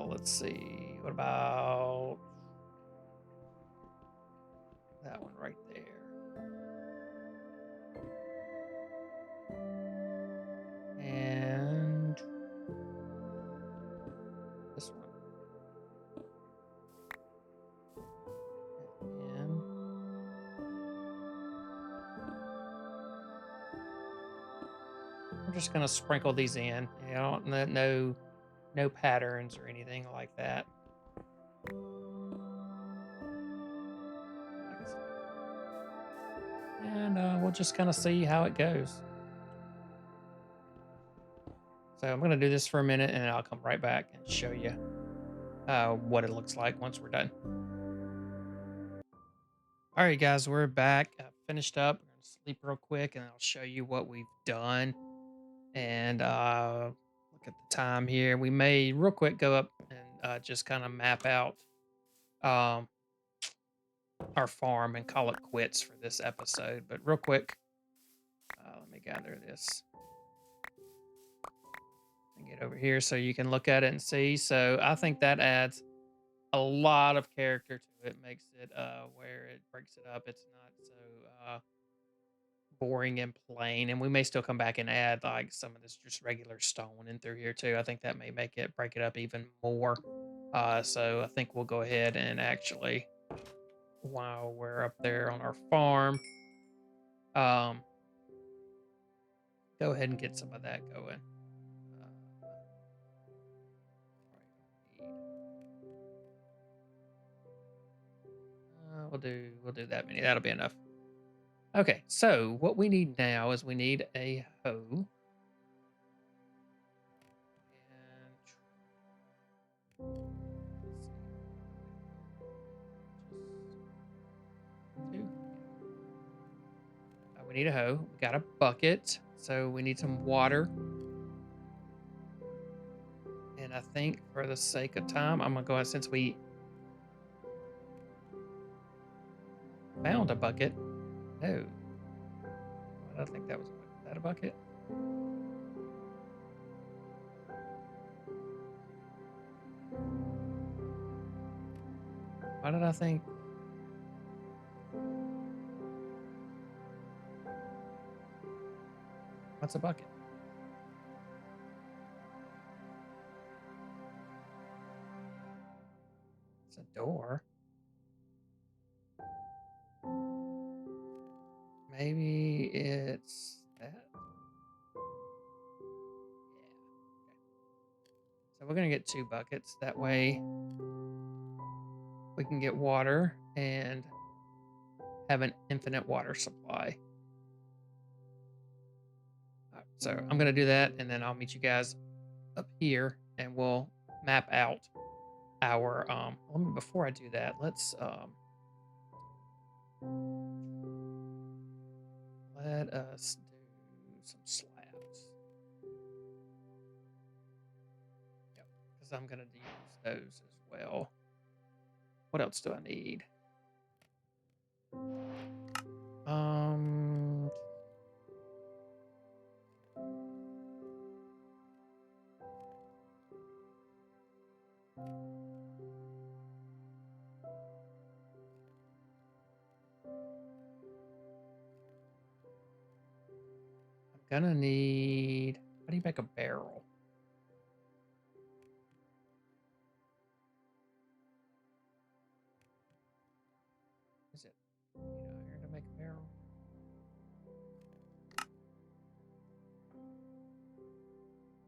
Let's see. What about that one right there? And this one. And we're just gonna sprinkle these in. You know, no patterns or anything like that. And we'll just kind of see how it goes. So I'm gonna do this for a minute, and I'll come right back and show you what it looks like once we're done. All right, guys, we're back. Finished up. We're gonna sleep real quick, and I'll show you what we've done. And look at the time here. We may real quick go up and just kind of map out um, our farm and call it quits for this episode. But real quick, let me gather this and get over here so you can look at it and see. So I think that adds a lot of character to it, makes it where it breaks it up. It's not so boring and plain. And we may still come back and add like some of this just regular stone in through here too. I think that may make it break it up even more. So I think we'll go ahead and actually, while we're up there on our farm, um, go ahead and get some of that going. We'll do that many. That'll be enough. Okay, so what we need now is we need a hoe. And let's see. we need a hoe. We got a bucket, so we need some water. And I think for the sake of time, I'm gonna go ahead since we found a bucket. No, I don't think that was that a bucket. Why did I think? What's a bucket? It's a door. Maybe it's that. Yeah. Okay. So we're gonna get 2 buckets. That way we can get water and have an infinite water supply. So I'm gonna do that, and then I'll meet you guys up here, and we'll map out our. Before I do that, let us do some slabs. Yep, because I'm gonna use those as well. What else do I need? Um, I'm gonna need. How do you make a barrel? Is it iron to make a barrel? I'm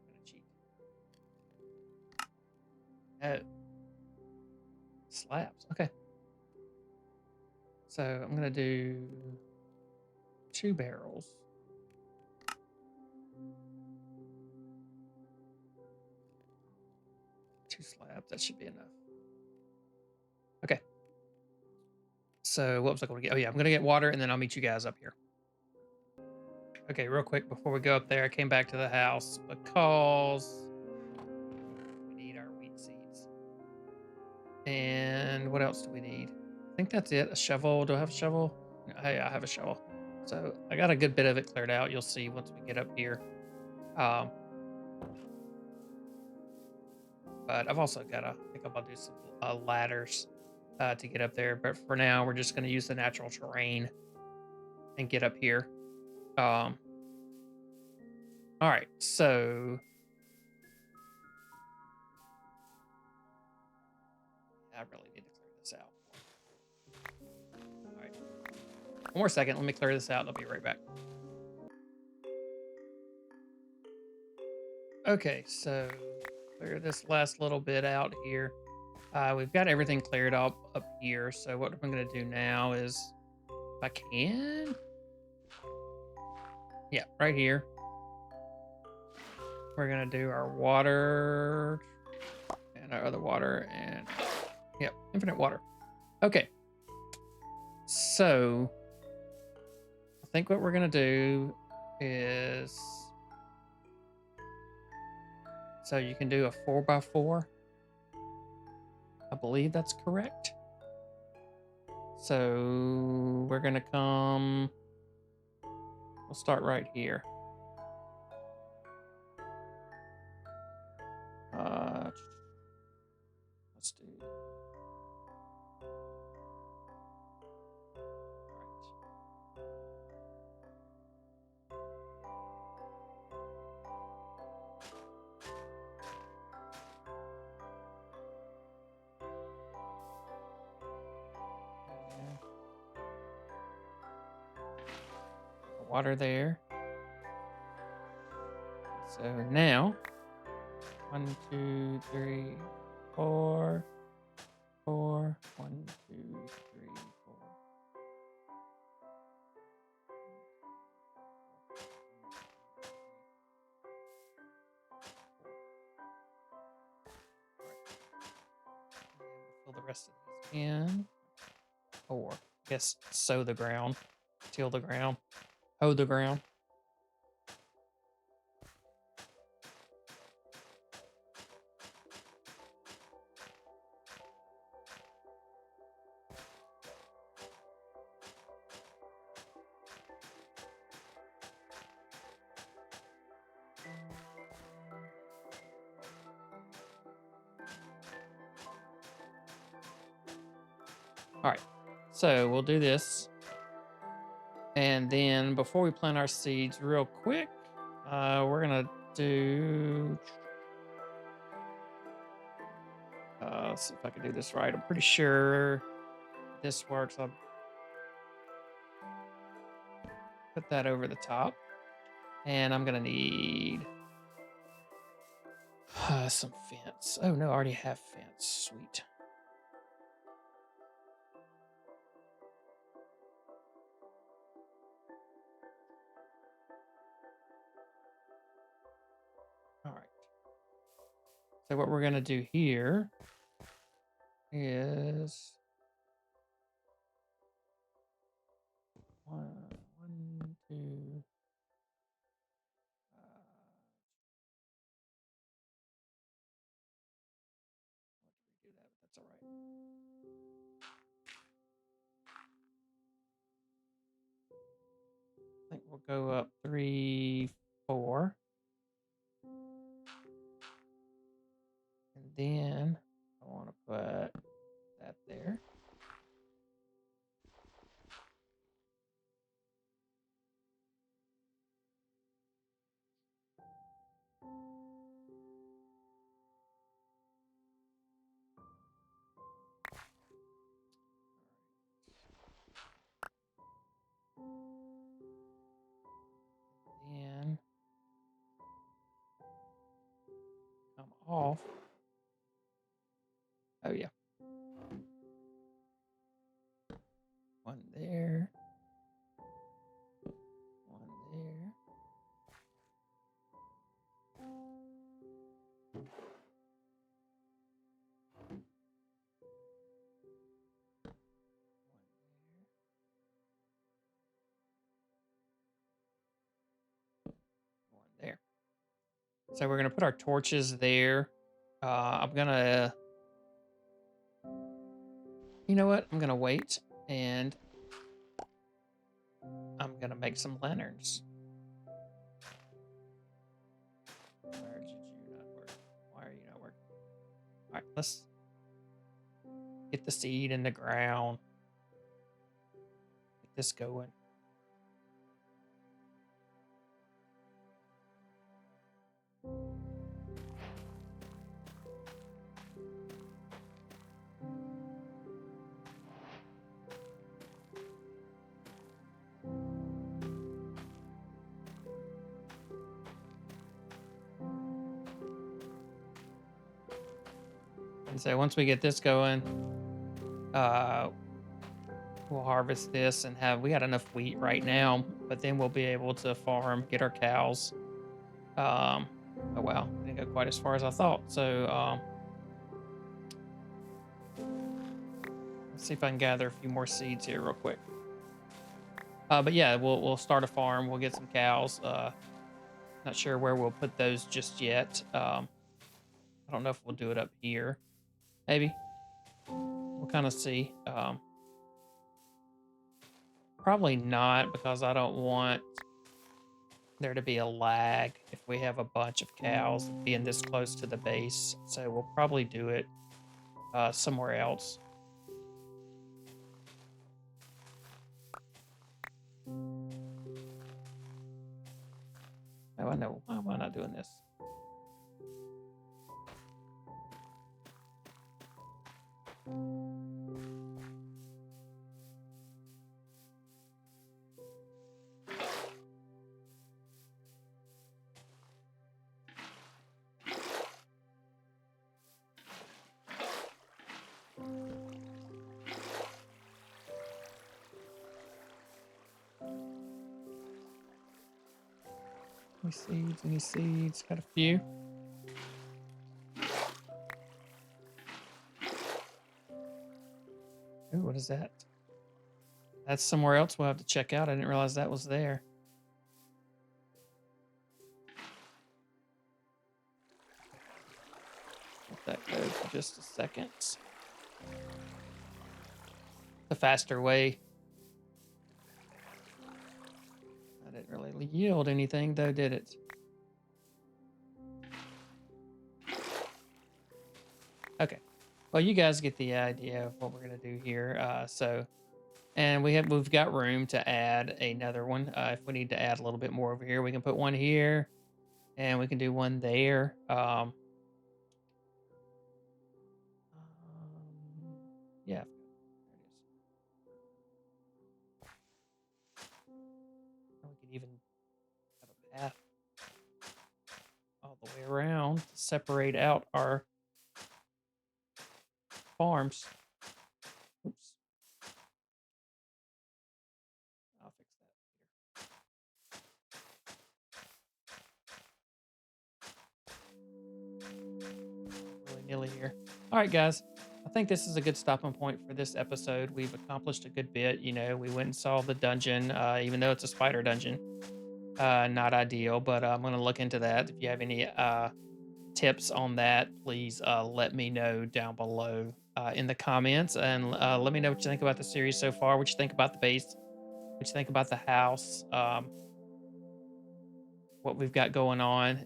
gonna cheat. Oh, slabs. Okay. So I'm gonna do 2 barrels. 2 slabs. That should be enough. Okay. So what was I going to get? Oh yeah, I'm gonna get water, and then I'll meet you guys up here. Okay, real quick before we go up there, I came back to the house because we need our wheat seeds. And what else do we need? I think that's it. A shovel. Do I have a shovel? Hey, I have a shovel. So I got a good bit of it cleared out. You'll see once we get up here. Um, but I've also got I think I'll do some ladders to get up there. But for now, we're just going to use the natural terrain and get up here. All right, so I really need to clear this out. All right, one more second. Let me clear this out. And I'll be right back. Okay, so clear this last little bit out here. We've got everything cleared up here. So what I'm going to do now is, if I can, yeah, right here. We're going to do our water and our other water and, yep, infinite water. Okay. So I think what we're going to do is, so you can do a 4x4. I believe that's correct. So we're going to come, we'll start right here. Let's do. Water there. So now, 1, 2, 3, 4, 4, 1, 2, 3, 4. Fill the rest of these in. Or, I guess, sow the ground, till the ground. Hoe the ground. All right, so we'll do this. And then before we plant our seeds real quick, we're going to do, let's see if I can do this right. I'm pretty sure this works. I'll put that over the top. And I'm going to need some fence. Oh, no, I already have fence. Sweet. All right. So what we're going to do here is one, two. Do that, but that's all right. I think we'll go up 3, 4. And then I want to put that there. And come off. Oh, yeah. One there. One there. One there. So we're going to put our torches there. I'm going to, you know what? I'm going to wait and I'm going to make some lanterns. Where did you not work? Why are you not working? All right, let's get the seed in the ground. Get this going. And so once we get this going, we'll harvest this and we got enough wheat right now, but then we'll be able to farm, get our cows. Oh wow, didn't go quite as far as I thought. So let's see if I can gather a few more seeds here real quick. But yeah, we'll start a farm. We'll get some cows. Not sure where we'll put those just yet. I don't know if we'll do it up here. Maybe we'll kind of see. Probably not, because I don't want there to be a lag if we have a bunch of cows being this close to the base. So we'll probably do it somewhere else. Oh, I know. Why am I not doing this? Any seeds? Got a few. Ooh, what is that? That's somewhere else we'll have to check out. I didn't realize that was there. just a second. The faster way. I didn't really yield anything though, did it? Okay. Well, you guys get the idea of what we're gonna do here. And we've got room to add another one. If we need to add a little bit more over here, we can put one here, and we can do one there. Yeah, there it is. And we can even have a path all the way around to separate out our farms. Oops, I'll fix that willy nilly here. All right, guys. I think this is a good stopping point for this episode. We've accomplished a good bit. You know, we went and saw the dungeon, even though it's a spider dungeon. Not ideal, but I'm going to look into that. If you have any tips on that, please let me know down below in the comments, and let me know what you think about the series so far, what you think about the base, what you think about the house, what we've got going on.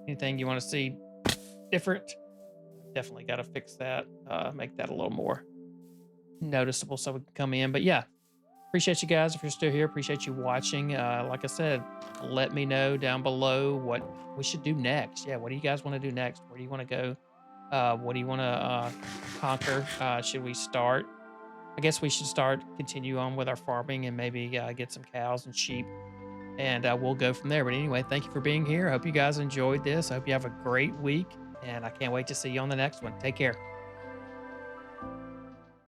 Anything you want to see different, definitely got to fix that, make that a little more noticeable so we can come in. But yeah, appreciate you guys. If you're still here, appreciate you watching. Like I said, let me know down below what we should do next. Yeah, what do you guys want to do next? Where do you want to go? What do you want to conquer? Should we start? I guess we should continue on with our farming and maybe get some cows and sheep, and we'll go from there. But anyway, thank you for being here. I hope you guys enjoyed this. I hope you have a great week, and I can't wait to see you on the next one. Take care.